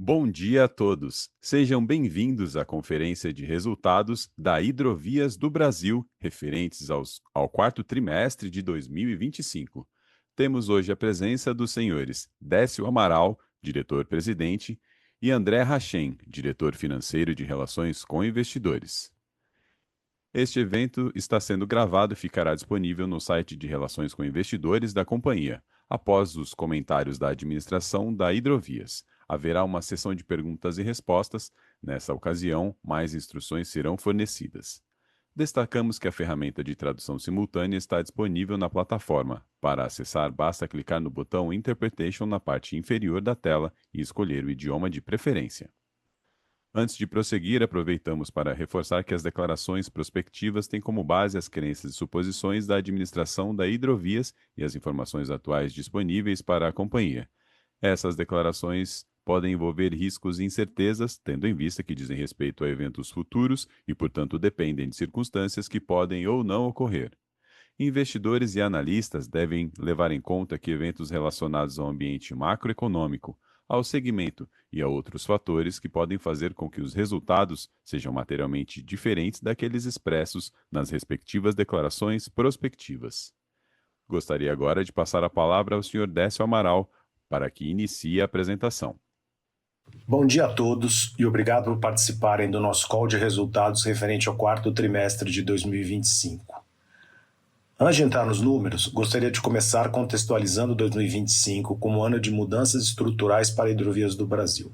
Bom dia a todos. Sejam bem-vindos à conferência de resultados da Hidrovias do Brasil, referentes ao quarto trimestre de 2025. Temos hoje a presença dos senhores Décio Amaral, diretor-presidente, e André Rachem, diretor financeiro de Relações com Investidores. Este evento está sendo gravado e ficará disponível no site de Relações com Investidores da companhia, após os comentários da administração da Hidrovias. Haverá uma sessão de perguntas e respostas. Nessa ocasião, mais instruções serão fornecidas. Destacamos que a ferramenta de tradução simultânea está disponível na plataforma. Para acessar, basta clicar no botão Interpretation na parte inferior da tela e escolher o idioma de preferência. Antes de prosseguir, aproveitamos para reforçar que as declarações prospectivas têm como base as crenças e suposições da administração da Hidrovias e as informações atuais disponíveis para a companhia. Essas declarações podem envolver riscos e incertezas, tendo em vista que dizem respeito a eventos futuros e, portanto, dependem de circunstâncias que podem ou não ocorrer. Investidores e analistas devem levar em conta que eventos relacionados ao ambiente macroeconômico, ao segmento e a outros fatores que podem fazer com que os resultados sejam materialmente diferentes daqueles expressos nas respectivas declarações prospectivas. Gostaria agora de passar a palavra ao Sr. Décio Amaral para que inicie a apresentação. Bom dia a todos e obrigado por participarem do nosso call de resultados referente ao quarto trimestre de 2025. Antes de entrar nos números, gostaria de começar contextualizando 2025 como ano de mudanças estruturais para Hidrovias do Brasil.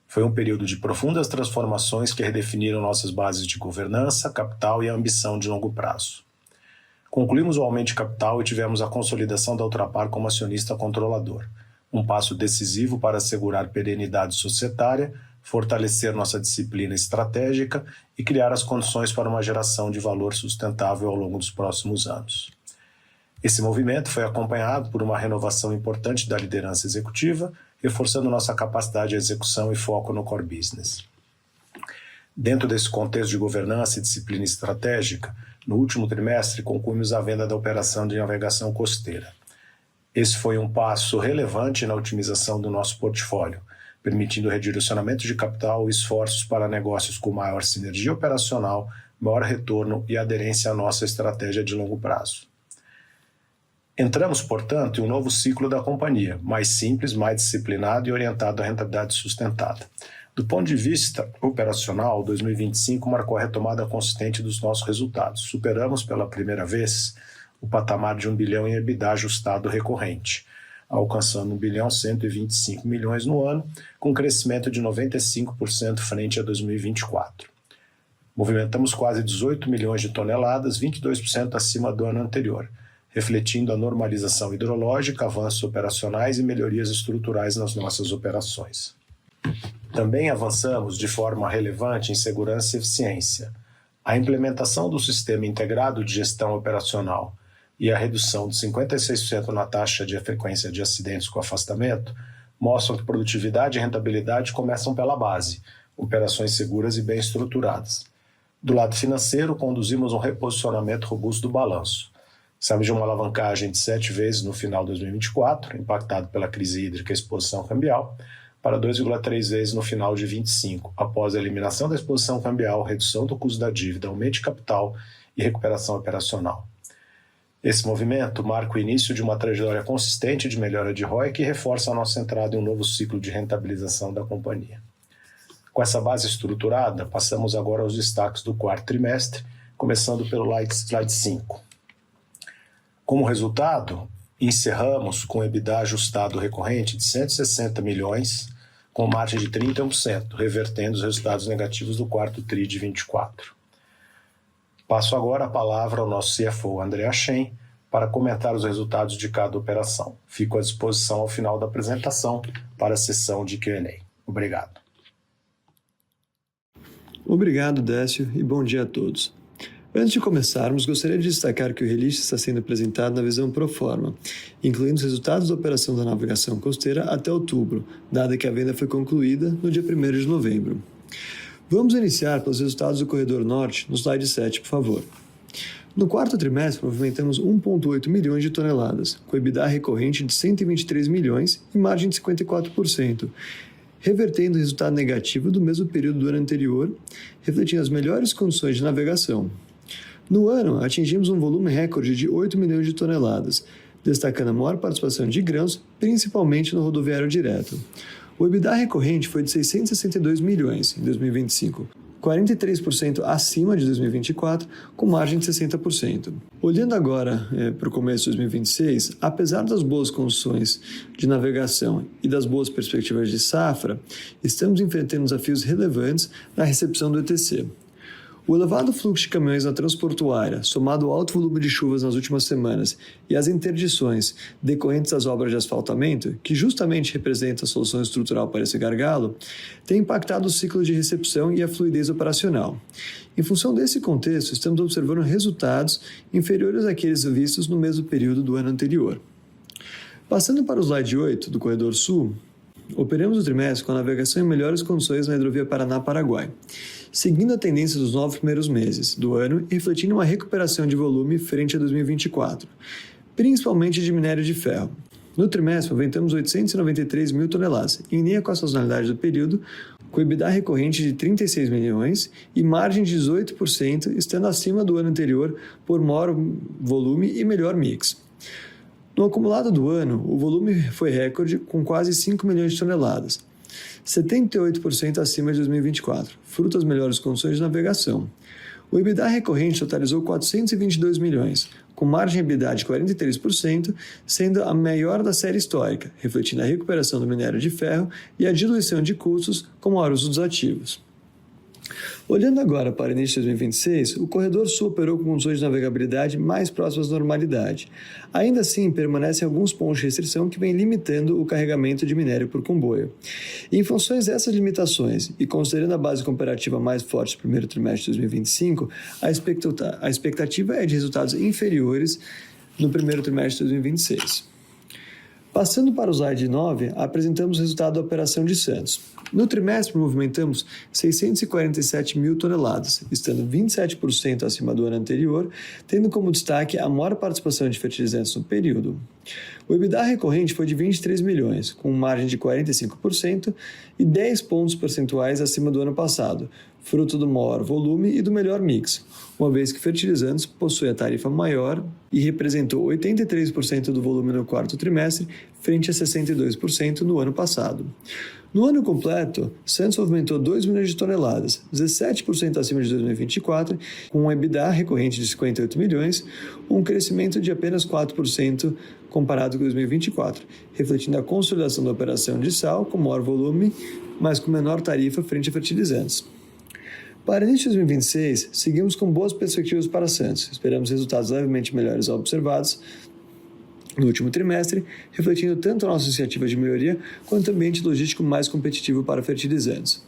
Foi um período de profundas transformações que redefiniram nossas bases de governança, capital e ambição de longo prazo. Concluímos o aumento de capital e tivemos a consolidação da Ultrapar como acionista controlador, um passo decisivo para assegurar perenidade societária, fortalecer nossa disciplina estratégica e criar as condições para uma geração de valor sustentável ao longo dos próximos anos. Esse movimento foi acompanhado por uma renovação importante da liderança executiva, reforçando nossa capacidade de execução e foco no core business. Dentro desse contexto de governança e disciplina estratégica, no último trimestre concluímos a venda da operação de navegação costeira. Esse foi um passo relevante na otimização do nosso portfólio, permitindo o redirecionamento de capital e esforços para negócios com maior sinergia operacional, maior retorno e aderência à nossa estratégia de longo prazo. Entramos, portanto, em um novo ciclo da companhia, mais simples, mais disciplinado e orientado à rentabilidade sustentada. Do ponto de vista operacional, 2025 marcou a retomada consistente dos nossos resultados. Superamos pela primeira vez o patamar de 1 bilhão em EBITDA ajustado recorrente, alcançando 1.125 bilhões no ano, com crescimento de 95% frente a 2024. Movimentamos quase 18 milhões de toneladas, 22% acima do ano anterior, refletindo a normalização hidrológica, avanços operacionais e melhorias estruturais nas nossas operações. Também avançamos de forma relevante em segurança e eficiência. A implementação do Sistema Integrado de Gestão Operacional e a redução de 56% na taxa de frequência de acidentes com afastamento mostram que produtividade e rentabilidade começam pela base, operações seguras e bem estruturadas. Do lado financeiro, conduzimos um reposicionamento robusto do balanço. Saímos de uma alavancagem de 7 vezes no final de 2024, impactado pela crise hídrica e exposição cambial, para 2,3 vezes no final de 2025, após a eliminação da exposição cambial, redução do custo da dívida, aumento de capital e recuperação operacional. Esse movimento marca o início de uma trajetória consistente de melhora de ROIC e reforça a nossa entrada em um novo ciclo de rentabilização da companhia. Com essa base estruturada, passamos agora aos destaques do quarto trimestre, começando pelo slide 5. Como resultado, encerramos com EBITDA ajustado recorrente de 160 milhões, com margem de 31%, revertendo os resultados negativos do quarto TRI de 24. Passo agora a palavra ao nosso CFO, André Rachem, para comentar os resultados de cada operação. Fico à disposição ao final da apresentação para a sessão de Q&A. Obrigado. Obrigado, Décio, e bom dia a todos. Antes de começarmos, gostaria de destacar que o release está sendo apresentado na visão pro forma, incluindo os resultados da operação da navegação costeira até outubro, dada que a venda foi concluída no dia 1º de novembro. Vamos iniciar pelos resultados do Corredor Norte, no slide 7, por favor. No quarto trimestre, movimentamos 1,8 milhões de toneladas, com EBITDA recorrente de 123 milhões e margem de 54%. revertendo o resultado negativo do mesmo período do ano anterior, refletindo as melhores condições de navegação. No ano, atingimos um volume recorde de 8 milhões de toneladas, destacando a maior participação de grãos, principalmente no rodoviário direto. O EBITDA recorrente foi de 662 milhões em 2025, 43% acima de 2024, com margem de 60%. Olhando agora para o começo de 2026, apesar das boas condições de navegação e das boas perspectivas de safra, estamos enfrentando desafios relevantes na recepção do ETC. O elevado fluxo de caminhões na transportuária, somado ao alto volume de chuvas nas últimas semanas e as interdições decorrentes das obras de asfaltamento, que justamente representam a solução estrutural para esse gargalo, tem impactado o ciclo de recepção e a fluidez operacional. Em função desse contexto, estamos observando resultados inferiores àqueles vistos no mesmo período do ano anterior. Passando para o slide 8 do Corredor Sul, operamos o trimestre com a navegação em melhores condições na hidrovia Paraná-Paraguai, seguindo a tendência dos 9 primeiros meses do ano e refletindo uma recuperação de volume frente a 2024, principalmente de minério de ferro. No trimestre, movimentamos 893 mil toneladas, em linha com a sazonalidade do período, com EBITDA recorrente de 36 milhões e margem de 18%, estando acima do ano anterior por maior volume e melhor mix. No acumulado do ano, o volume foi recorde com quase 5 milhões de toneladas, 78% acima de 2024, fruto das melhores condições de navegação. O EBITDA recorrente totalizou 422 milhões, com margem EBITDA de 43%, sendo a maior da série histórica, refletindo a recuperação do minério de ferro e a diluição de custos com maior uso dos ativos. Olhando agora para o início de 2026, o Corredor Sul operou com condições de navegabilidade mais próximas da normalidade. Ainda assim, permanecem alguns pontos de restrição que vêm limitando o carregamento de minério por comboio. Em função dessas limitações e considerando a base comparativa mais forte do primeiro trimestre de 2025, a expectativa é de resultados inferiores no primeiro trimestre de 2026. Passando para o slide 9, apresentamos o resultado da operação de Santos. No trimestre, movimentamos 647 mil toneladas, estando 27% acima do ano anterior, tendo como destaque a maior participação de fertilizantes no período. O EBITDA recorrente foi de 23 milhões, com margem de 45% e 10 pontos percentuais acima do ano passado, fruto do maior volume e do melhor mix, uma vez que fertilizantes possui a tarifa maior e representou 83% do volume no quarto trimestre, frente a 62% no ano passado. No ano completo, Santos movimentou 2 milhões de toneladas, 17% acima de 2024, com um EBITDA recorrente de 58 milhões, um crescimento de apenas 4% comparado com 2024, refletindo a consolidação da operação de sal com maior volume, mas com menor tarifa frente a fertilizantes. Para início de 2026, seguimos com boas perspectivas para Santos. Esperamos resultados levemente melhores aos observados no último trimestre, refletindo tanto a nossa iniciativa de melhoria quanto o ambiente logístico mais competitivo para fertilizantes.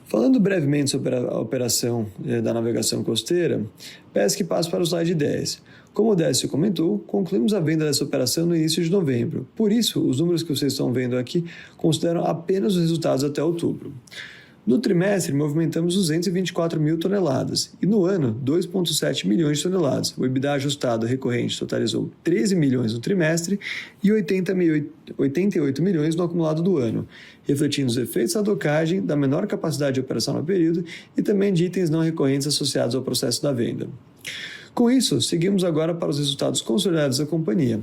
Falando brevemente sobre a operação da navegação costeira, peço que passe para o slide 10. Como o Décio comentou, concluímos a venda dessa operação no início de novembro. Por isso, os números que vocês estão vendo aqui consideram apenas os resultados até outubro. No trimestre, movimentamos 224 mil toneladas e no ano, 2,7 milhões de toneladas. O EBITDA ajustado recorrente totalizou 13 milhões no trimestre e 88 milhões no acumulado do ano, refletindo os efeitos da docagem, da menor capacidade de operação no período e também de itens não recorrentes associados ao processo da venda. Com isso, seguimos agora para os resultados consolidados da companhia.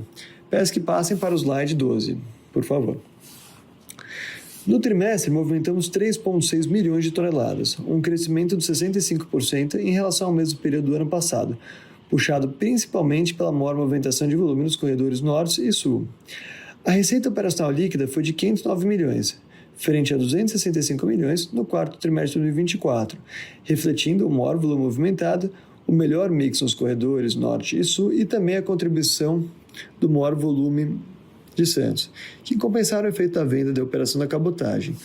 Peço que passem para o slide 12, por favor. No trimestre, movimentamos 3,6 milhões de toneladas, um crescimento de 65% em relação ao mesmo período do ano passado, puxado principalmente pela maior movimentação de volume nos corredores norte e sul. A receita operacional líquida foi de 509 milhões, frente a 265 milhões no quarto trimestre de 2024, refletindo o maior volume movimentado, o melhor mix nos corredores norte e sul e também a contribuição do maior volume de Santos, que compensaram o efeito da venda da operação da cabotagem.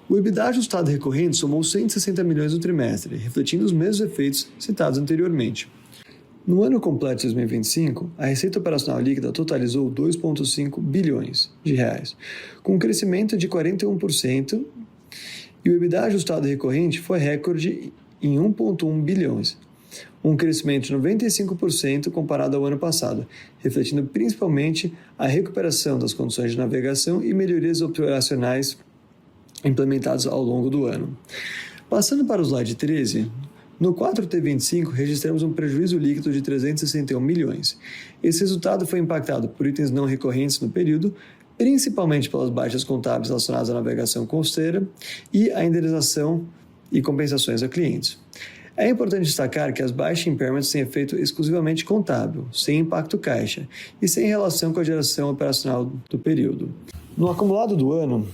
O EBITDA ajustado recorrente somou 160 milhões no trimestre, refletindo os mesmos efeitos citados anteriormente. No ano completo de 2025, a receita operacional líquida totalizou 2,5 bilhões de reais, com um crescimento de 41%, e o EBITDA ajustado recorrente foi recorde em 1,1 bilhões, um crescimento de 95% comparado ao ano passado, refletindo principalmente a recuperação das condições de navegação e melhorias operacionais implementados ao longo do ano. Passando para o slide 13, no 4T25 registramos um prejuízo líquido de 361 milhões. Esse resultado foi impactado por itens não recorrentes no período, principalmente pelas baixas contábeis relacionadas à navegação costeira e à indenização e compensações a clientes. É importante destacar que as baixas impairments têm efeito exclusivamente contábil, sem impacto caixa e sem relação com a geração operacional do período. No acumulado do ano,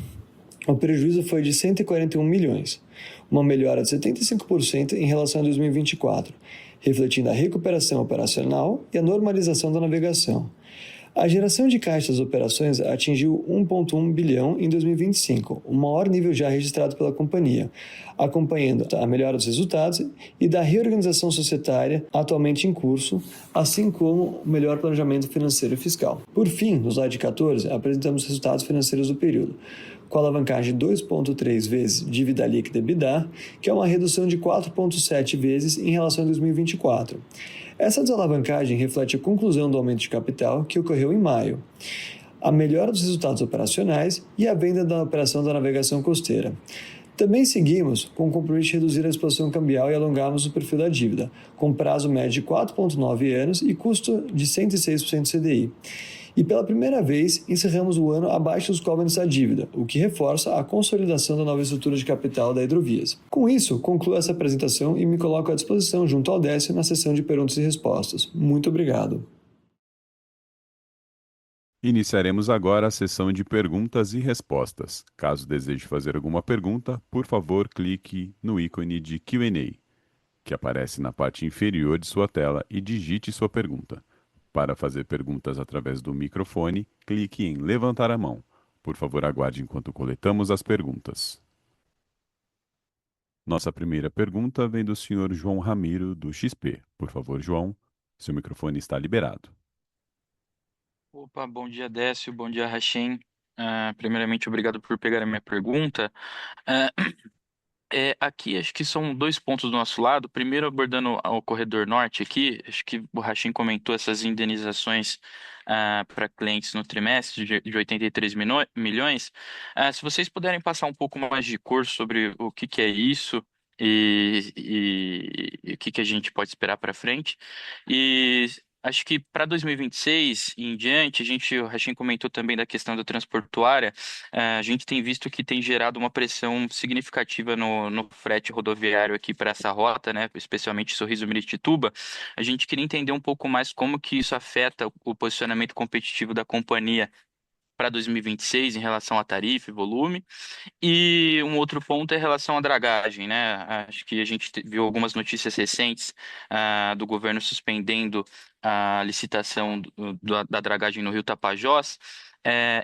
o prejuízo foi de 141 milhões, uma melhora de 75% em relação a 2024, refletindo a recuperação operacional e a normalização da navegação. A geração de caixa das operações atingiu 1,1 bilhão em 2025, o maior nível já registrado pela companhia, acompanhando a melhora dos resultados e da reorganização societária atualmente em curso, assim como o melhor planejamento financeiro e fiscal. Por fim, no slide 14, apresentamos os resultados financeiros do período, com alavancagem de 2,3 vezes dívida líquida EBITDA, que é uma redução de 4,7 vezes em relação a 2024. Essa desalavancagem reflete a conclusão do aumento de capital que ocorreu em maio, a melhora dos resultados operacionais e a venda da operação da navegação costeira. Também seguimos com o compromisso de reduzir a exposição cambial e alongarmos o perfil da dívida, com prazo médio de 4,9 anos e custo de 106% CDI. E pela primeira vez, encerramos o ano abaixo dos covenants da dívida, o que reforça a consolidação da nova estrutura de capital da Hidrovias. Com isso, concluo essa apresentação e me coloco à disposição junto ao Décio na sessão de perguntas e respostas. Muito obrigado. Iniciaremos agora a sessão de perguntas e respostas. Caso deseje fazer alguma pergunta, por favor, clique no ícone de Q&A, que aparece na parte inferior de sua tela, e digite sua pergunta. Para fazer perguntas através do microfone, clique em levantar a mão. Por favor, aguarde enquanto coletamos as perguntas. Nossa primeira pergunta vem do senhor João Ramiro, do XP. Por favor, João, seu microfone está liberado. Opa, bom dia, Décio, bom dia, Rachem. Primeiramente, obrigado por pegar a minha pergunta. Ah, aqui acho que são dois pontos do nosso lado. Primeiro, abordando o corredor norte aqui, acho que o Rachem comentou essas indenizações para clientes no trimestre de 83 milhões. Se vocês puderem passar um pouco mais de cor sobre o que que é isso e o que que a gente pode esperar para frente. E acho que para 2026 e em diante, o Rachem comentou também da questão da transportuária. A gente tem visto que tem gerado uma pressão significativa no frete rodoviário aqui para essa rota, né? Especialmente Sorriso-Miritituba. A gente queria entender um pouco mais como que isso afeta o posicionamento competitivo da companhia para 2026 em relação a tarifa e volume. E um outro ponto é em relação à dragagem, né? Acho que a gente viu algumas notícias recentes do governo suspendendo a licitação da dragagem no Rio Tapajós.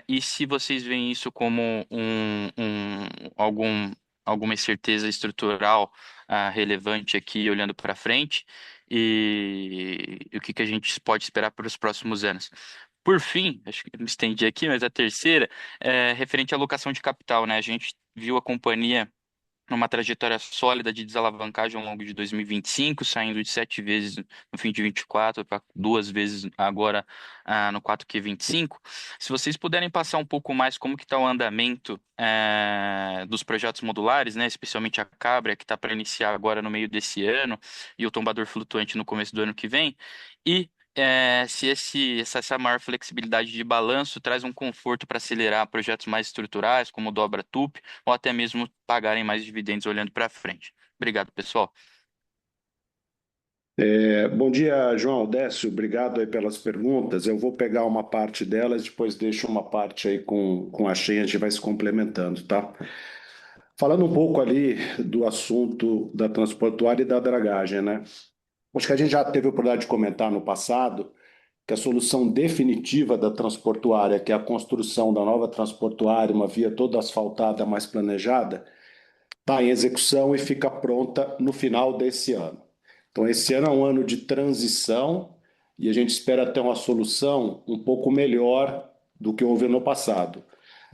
E se vocês veem isso como alguma incerteza estrutural relevante aqui, olhando para frente, e o que que a gente pode esperar para os próximos anos. Por fim, acho que eu me estendi aqui, mas a terceira referente à alocação de capital, né? A gente viu a companhia numa trajetória sólida de desalavancagem ao longo de 2025, saindo de 7 vezes no fim de 24 para 2 vezes agora no 4Q25. Se vocês puderem passar um pouco mais como que está o andamento dos projetos modulares, né? Especialmente a Cabra, que está para iniciar agora no meio desse ano, e o tombador flutuante no começo do ano que vem, e se essa maior flexibilidade de balanço traz um conforto para acelerar projetos mais estruturais, como Dobra Tupi, ou até mesmo pagarem mais dividendos olhando para frente. Obrigado, pessoal. Bom dia, João, Décio, obrigado aí pelas perguntas. Eu vou pegar uma parte delas, depois deixo uma parte aí com a Shein, a gente vai se complementando, tá? Falando um pouco ali do assunto da transportuária e da dragagem, né? Acho que a gente já teve a oportunidade de comentar no passado que a solução definitiva da transportuária, que é a construção da nova transportuária, uma via toda asfaltada, mais planejada, está em execução e fica pronta no final desse ano. Então, esse ano é um ano de transição e a gente espera ter uma solução um pouco melhor do que houve no passado.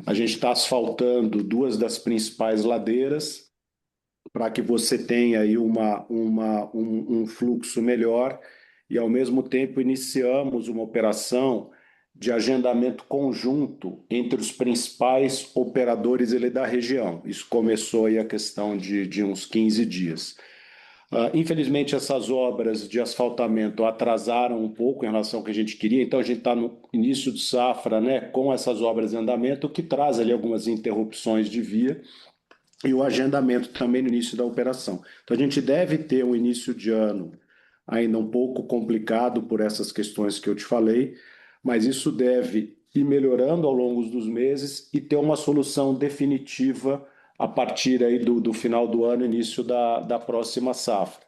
A gente está asfaltando duas das principais ladeiras para que você tenha aí um fluxo melhor e, ao mesmo tempo, iniciamos uma operação de agendamento conjunto entre os principais operadores da região. Isso começou aí a questão de uns 15 dias. Infelizmente, essas obras de asfaltamento atrasaram um pouco em relação ao que a gente queria, então a gente está no início de safra, né, com essas obras em andamento, o que traz ali algumas interrupções de via e o agendamento também no início da operação. Então a gente deve ter um início de ano ainda um pouco complicado por essas questões que eu te falei, mas isso deve ir melhorando ao longo dos meses e ter uma solução definitiva a partir aí do final do ano, início da próxima safra.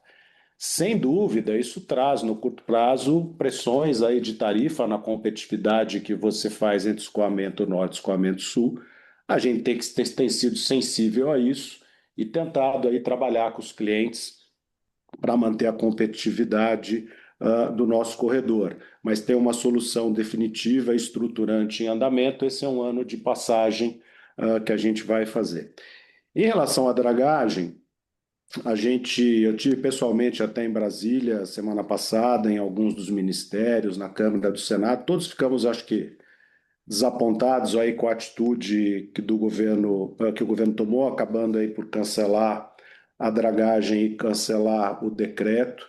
Sem dúvida, isso traz no curto prazo pressões aí de tarifa na competitividade que você faz entre escoamento norte e escoamento sul. A gente tem sido sensível a isso e tentado aí trabalhar com os clientes para manter a competitividade do nosso corredor. Mas tem uma solução definitiva, estruturante em andamento. Esse é um ano de passagem que a gente vai fazer. Em relação à dragagem, eu tive pessoalmente até em Brasília semana passada, em alguns dos ministérios, na Câmara do Senado, todos ficamos, acho que, desapontados aí com a atitude que o governo tomou, acabando aí por cancelar a dragagem e cancelar o decreto.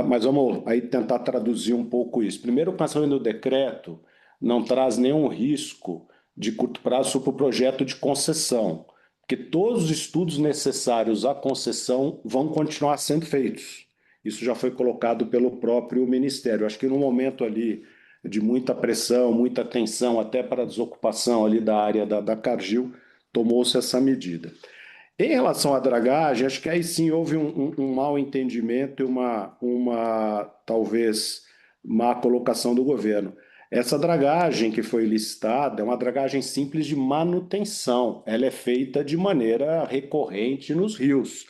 Mas vamos aí tentar traduzir um pouco isso. Primeiro, o cancelamento do decreto não traz nenhum risco de curto prazo para o projeto de concessão, porque todos os estudos necessários à concessão vão continuar sendo feitos. Isso já foi colocado pelo próprio Ministério. Acho que no momento ali de muita pressão, muita tensão, até para a desocupação ali da área da Cargill, tomou-se essa medida. Em relação à dragagem, acho que aí sim houve um mau entendimento e uma talvez má colocação do governo. Essa dragagem que foi listada é uma dragagem simples de manutenção. Ela é feita de maneira recorrente nos rios.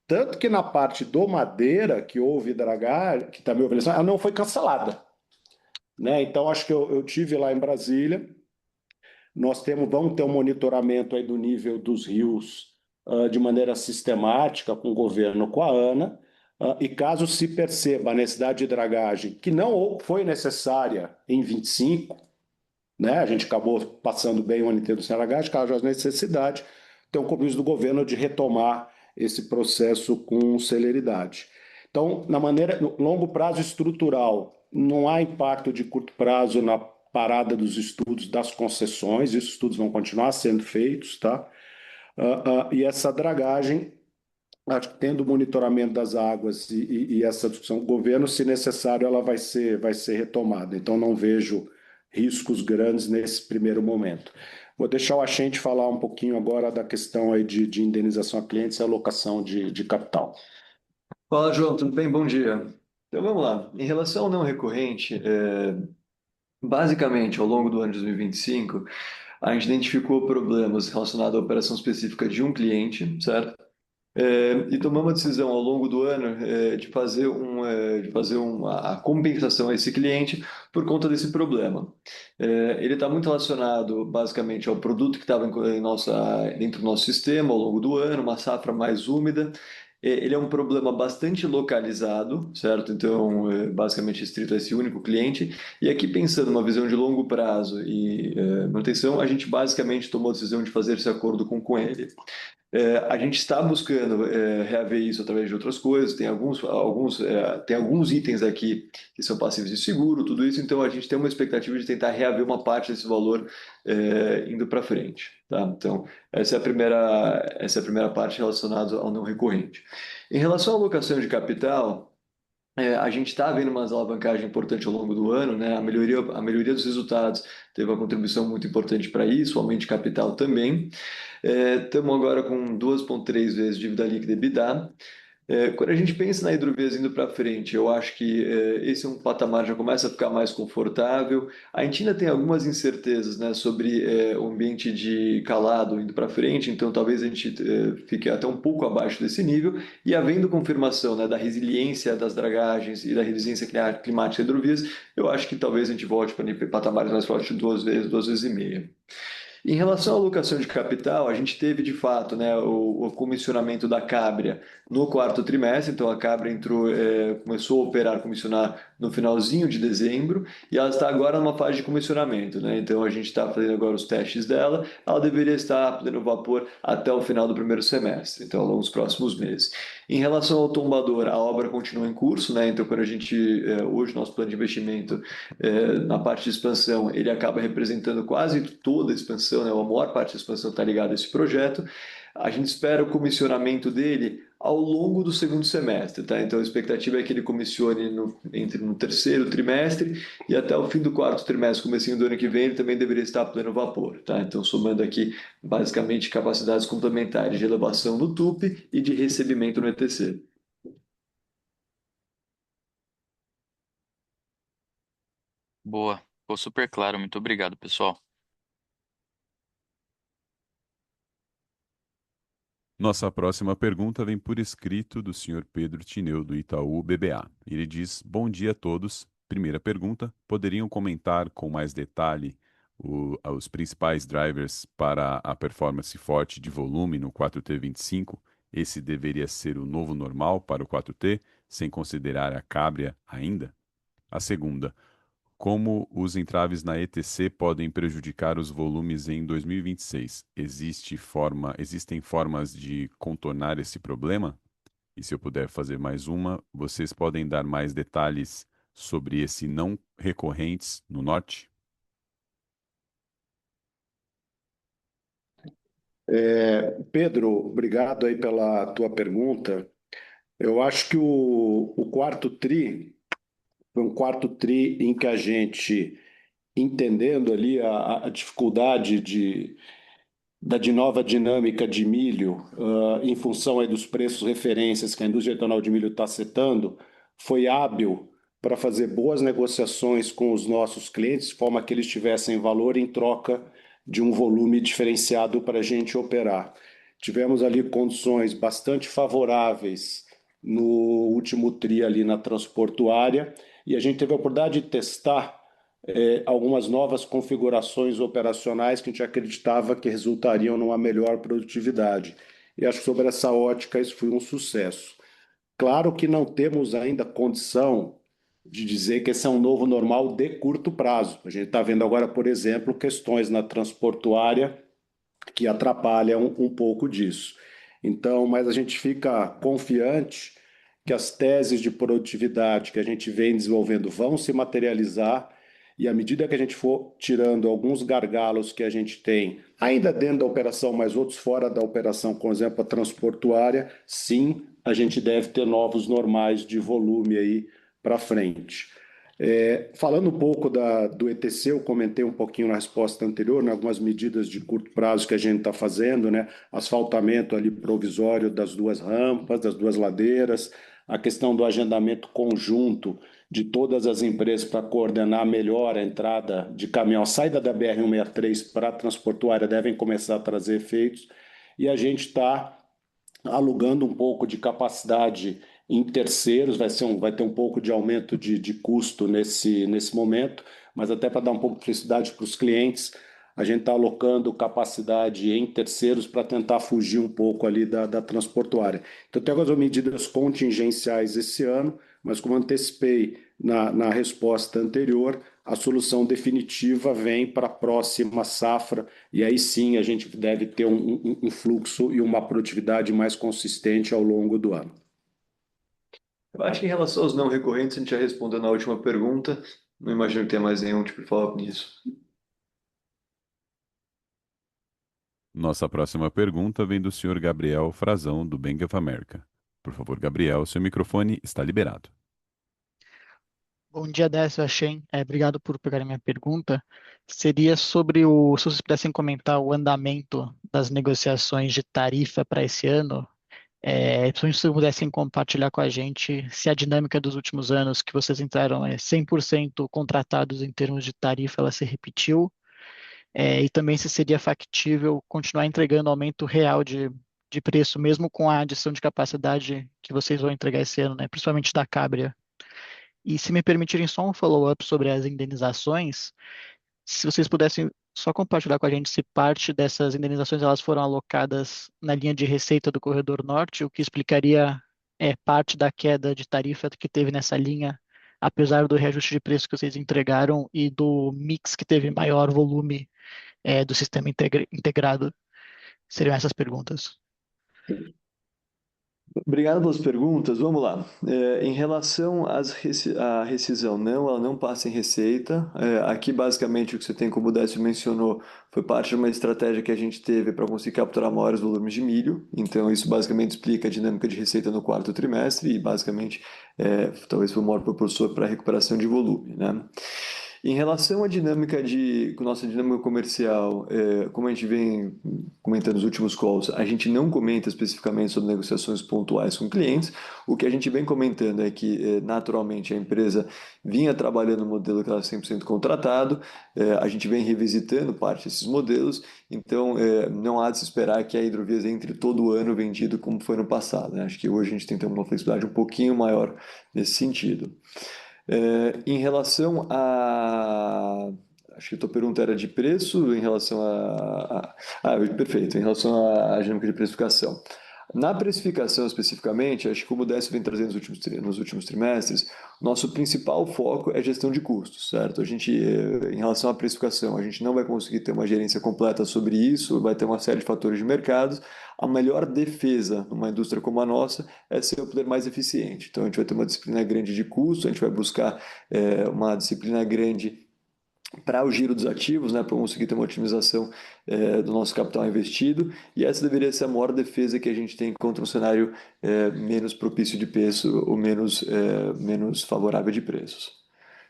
Tanto que na parte do Madeira, que houve dragagem, que também houve, ela não foi cancelada. Né? Então, acho que eu tive lá em Brasília. Vamos ter um monitoramento aí do nível dos rios de maneira sistemática com o governo, com a ANA, e caso se perceba a necessidade de dragagem, que não foi necessária em 25, né? A gente acabou passando bem o ano inteiro sem dragagem, caso haja necessidade, tem um compromisso do governo de retomar esse processo com celeridade. Então, no longo prazo estrutural, não há impacto de curto prazo na parada dos estudos das concessões, esses estudos vão continuar sendo feitos, tá? E essa dragagem, acho que tendo o monitoramento das águas e essa discussão do governo, se necessário, ela vai ser retomada. Então, não vejo riscos grandes nesse primeiro momento. Vou deixar o Achente falar um pouquinho agora da questão aí de indenização a clientes e alocação de capital. Fala, João, tudo bem? Bom dia. Então vamos lá. Em relação ao não recorrente, basicamente, ao longo do ano de 2025, a gente identificou problemas relacionados à operação específica de um cliente, certo? E tomamos a decisão ao longo do ano de fazer a compensação a esse cliente por conta desse problema. Ele está muito relacionado basicamente ao produto que estava dentro do nosso sistema ao longo do ano, uma safra mais úmida. Ele é um problema bastante localizado, certo? Então, basicamente restrito a esse único cliente. E aqui, pensando numa visão de longo prazo e manutenção, a gente basicamente tomou a decisão de fazer esse acordo com ele. A gente está buscando reaver isso através de outras coisas, tem alguns itens aqui que são passíveis de seguro, tudo isso, então a gente tem uma expectativa de tentar reaver uma parte desse valor indo para frente. Tá? Então, essa é a primeira parte relacionada ao não recorrente. Em relação à alocação de capital, a gente está vendo uma alavancagem importante ao longo do ano, né? A melhoria dos resultados teve uma contribuição muito importante para isso, o aumento de capital também. Estamos agora com 2,3 vezes dívida líquida EBITDA. Quando a gente pensa na Hidrovias indo para frente, eu acho que esse é um patamar já começa a ficar mais confortável. A gente ainda tem algumas incertezas, né, sobre o ambiente de calado indo para frente, então talvez a gente fique até um pouco abaixo desse nível. E havendo confirmação, né, da resiliência das dragagens e da resiliência climática da Hidrovias, eu acho que talvez a gente volte para patamares mais fortes de 2 vezes e meia. Em relação à alocação de capital, a gente teve de fato, né, o comissionamento da Câmara no quarto trimestre, então a Câmara começou a comissionar no finalzinho de dezembro e ela está agora numa fase de comissionamento, né? Então a gente está fazendo agora os testes dela, ela deveria estar a pleno vapor até o final do primeiro semestre, então ao longo dos próximos meses. Em relação ao tombador, a obra continua em curso, né? Então quando a gente, hoje nosso plano de investimento na parte de expansão, ele acaba representando quase toda a expansão, né? A maior parte da expansão está ligada a esse projeto. A gente espera o comissionamento dele ao longo do segundo semestre, tá? Então a expectativa é que ele comissione no terceiro trimestre e até o fim do quarto trimestre, comecinho do ano que vem, ele também deveria estar a pleno vapor, tá? Então somando aqui basicamente capacidades complementares de elevação no TUP e de recebimento no ETC. Boa, ficou super claro. Muito obrigado, pessoal. Nossa próxima pergunta vem por escrito do senhor Pedro Tineu, do Itaú BBA. Ele diz: Bom dia a todos. Primeira pergunta: poderiam comentar com mais detalhe os principais drivers para a performance forte de volume no 4T25? Esse deveria ser o novo normal para o 4T, sem considerar a Cabria ainda? A segunda: como os entraves na ETC podem prejudicar os volumes em 2026? Existem formas de contornar esse problema? E se eu puder fazer mais uma, vocês podem dar mais detalhes sobre esse não recorrentes no norte? Pedro, obrigado aí pela tua pergunta. Eu acho que o quarto tri foi um quarto tri em que a gente, entendendo ali a dificuldade de nova dinâmica de milho, em função aí dos preços referências que a indústria etanol de milho está setando, foi hábil para fazer boas negociações com os nossos clientes, de forma que eles tivessem valor em troca de um volume diferenciado para a gente operar. Tivemos ali condições bastante favoráveis no último tri ali na transportuária e a gente teve a oportunidade de testar algumas novas configurações operacionais que a gente acreditava que resultariam numa melhor produtividade. E acho que sobre essa ótica isso foi um sucesso. Claro que não temos ainda condição de dizer que esse é um novo normal de curto prazo. A gente está vendo agora, por exemplo, questões na transportuária que atrapalham um pouco disso. Então, mas a gente fica confiante que as teses de produtividade que a gente vem desenvolvendo vão se materializar e à medida que a gente for tirando alguns gargalos que a gente tem, ainda dentro da operação, mas outros fora da operação, por exemplo, a transportuária, sim, a gente deve ter novos normais de volume aí para frente. Falando um pouco do ETC, eu comentei um pouquinho na resposta anterior, né, algumas medidas de curto prazo que a gente está fazendo, né, asfaltamento ali provisório das duas rampas, das duas ladeiras, a questão do agendamento conjunto de todas as empresas para coordenar melhor a entrada de caminhão, a saída da BR-163 para a transportuária devem começar a trazer efeitos, e a gente está alugando um pouco de capacidade em terceiros, vai ter um pouco de aumento de custo nesse momento, mas até para dar um pouco de felicidade para os clientes, a gente está alocando capacidade em terceiros para tentar fugir um pouco ali da transportuária. Então, tem algumas medidas contingenciais esse ano, mas como antecipei na resposta anterior, a solução definitiva vem para a próxima safra, e aí sim a gente deve ter um fluxo e uma produtividade mais consistente ao longo do ano. Eu acho que em relação aos não recorrentes, a gente já respondeu na última pergunta. Não imagino que tenha mais nenhum tipo de follow-up nisso. Nossa próxima pergunta vem do senhor Gabriel Frazão, do Bank of America. Por favor, Gabriel, seu microfone está liberado. Bom dia, Décio, Shen. Obrigado por pegar a minha pergunta. Seria sobre se vocês pudessem comentar o andamento das negociações de tarifa para esse ano, principalmente se vocês pudessem compartilhar com a gente se a dinâmica dos últimos anos que vocês entraram 100% contratados em termos de tarifa, ela se repetiu, e também se seria factível continuar entregando aumento real de preço, mesmo com a adição de capacidade que vocês vão entregar esse ano, né? Principalmente da Cabria. E se me permitirem só um follow-up sobre as indenizações, se vocês pudessem só compartilhar com a gente se parte dessas indenizações elas foram alocadas na linha de receita do Corredor Norte, o que explicaria parte da queda de tarifa que teve nessa linha apesar do reajuste de preço que vocês entregaram e do mix que teve maior volume do sistema integrado? Seriam essas perguntas. Obrigado pelas perguntas. Vamos lá. Em relação à rescisão, não, ela não passa em receita. Aqui, basicamente, o que você tem, como o Décio mencionou, foi parte de uma estratégia que a gente teve para conseguir capturar maiores volumes de milho. Então, isso basicamente explica a dinâmica de receita no quarto trimestre e, basicamente, talvez foi o maior propulsor para a recuperação de volume, né? Em relação à nossa dinâmica comercial, como a gente vem comentando nos últimos calls, a gente não comenta especificamente sobre negociações pontuais com clientes. O que a gente vem comentando é que, naturalmente, a empresa vinha trabalhando no modelo que era 100% contratado, a gente vem revisitando parte desses modelos, então não há de se esperar que a Hidrovias entre todo ano vendido como foi no passado, né? Acho que hoje a gente tem que ter uma flexibilidade um pouquinho maior nesse sentido. Em relação a. Acho que a tua pergunta era de preço, em relação perfeito, em relação à dinâmica de precificação. Na precificação especificamente, acho que como o Décio vem trazendo nos últimos trimestres, nosso principal foco é gestão de custos, certo? A gente, em relação à precificação, a gente não vai conseguir ter uma gerência completa sobre isso, vai ter uma série de fatores de mercado. A melhor defesa numa indústria como a nossa é ser o player mais eficiente. Então, a gente vai ter uma disciplina grande de custo, a gente vai buscar uma disciplina grande para o giro dos ativos, né, para conseguir ter uma otimização do nosso capital investido, e essa deveria ser a maior defesa que a gente tem contra um cenário menos propício de preço ou menos favorável de preços.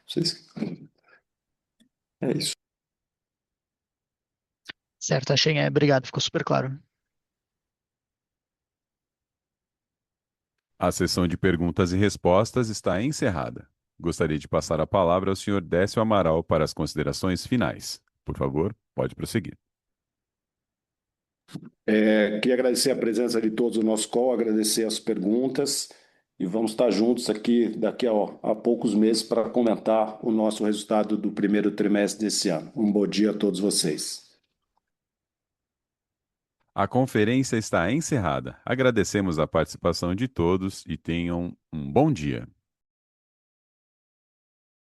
Vocês... É isso. Certo, achei. Obrigado, ficou super claro. A sessão de perguntas e respostas está encerrada. Gostaria de passar a palavra ao senhor Décio Amaral para as considerações finais. Por favor, pode prosseguir. Queria agradecer a presença de todos no nosso call, agradecer as perguntas e vamos estar juntos aqui daqui a poucos meses para comentar o nosso resultado do primeiro trimestre desse ano. Um bom dia a todos vocês. A conferência está encerrada. Agradecemos a participação de todos e tenham um bom dia.